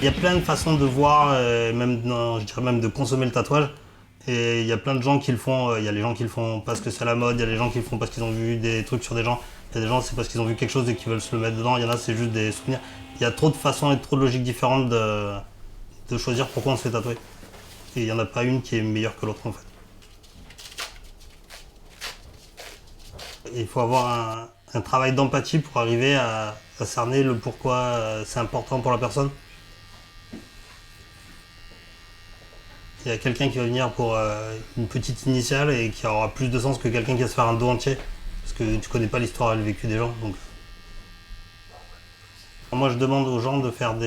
Il y a plein de façons de voir, je dirais même de consommer le tatouage. Et il y a plein de gens qui le font. Il y a les gens qui le font parce que c'est la mode, il y a les gens qui le font parce qu'ils ont vu des trucs sur des gens. Il y a des gens, c'est parce qu'ils ont vu quelque chose et qu'ils veulent se le mettre dedans. Il y en a, c'est juste des souvenirs. Il y a trop de façons et trop de logiques différentes de choisir pourquoi on se fait tatouer. Et il n'y en a pas une qui est meilleure que l'autre en fait. Il faut avoir un travail d'empathie pour arriver à cerner le pourquoi c'est important pour la personne. Il y a quelqu'un qui va venir pour une petite initiale et qui aura plus de sens que quelqu'un qui va se faire un dos entier. Parce que tu connais pas l'histoire et le vécu des gens. Donc. Moi je demande aux gens de faire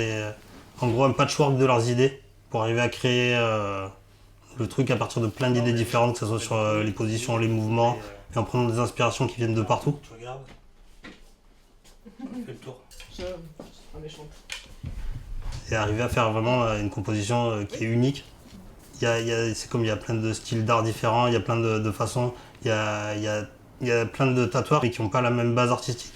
en gros un patchwork de leurs idées pour arriver à créer le truc à partir de plein d'idées différentes, que ce soit sur les positions, les mouvements, et en prenant des inspirations qui viennent de partout. Tu regardes. Fais le tour. Et arriver à faire vraiment une composition qui est unique. C'est comme il y a plein de styles d'art différents, il y a plein de façons, il y a plein de tatoueurs qui n'ont pas la même base artistique.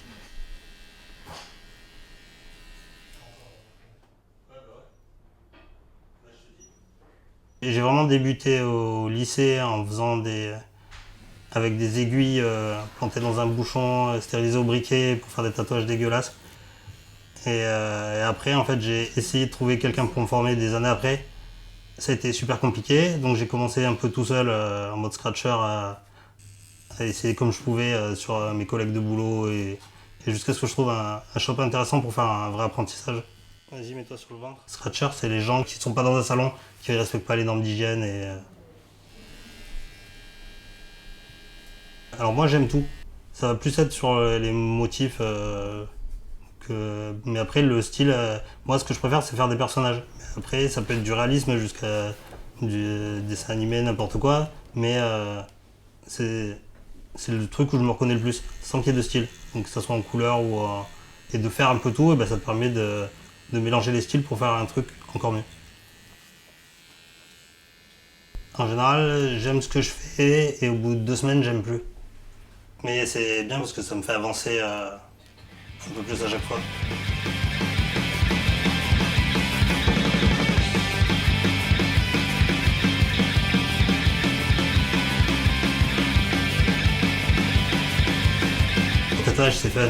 J'ai vraiment débuté au lycée en faisant avec des aiguilles plantées dans un bouchon, stérilisées au briquet pour faire des tatouages dégueulasses. Et après, en fait, j'ai essayé de trouver quelqu'un pour me former des années après. Ça a été super compliqué, donc j'ai commencé un peu tout seul en mode scratcher à essayer comme je pouvais sur mes collègues de boulot et jusqu'à ce que je trouve un shop intéressant pour faire un vrai apprentissage. Vas-y, mets-toi sur le ventre. Scratcher, c'est les gens qui ne sont pas dans un salon, qui ne respectent pas les normes d'hygiène. Alors moi, j'aime tout. Ça va plus être sur les motifs Mais après, le style, moi, ce que je préfère, c'est faire des personnages. Mais après, ça peut être du réalisme jusqu'à du dessin animé, n'importe quoi. Mais c'est le truc où je me reconnais le plus, sans qu'il y ait de style. Donc que ça soit en couleur et de faire un peu tout, et ben, ça te permet de mélanger les styles pour faire un truc encore mieux. En général, j'aime ce que je fais et au bout de 2 semaines, j'aime plus. Mais c'est bien parce que ça me fait avancer un peu plus à chaque fois. Le tatouage, c'est fun.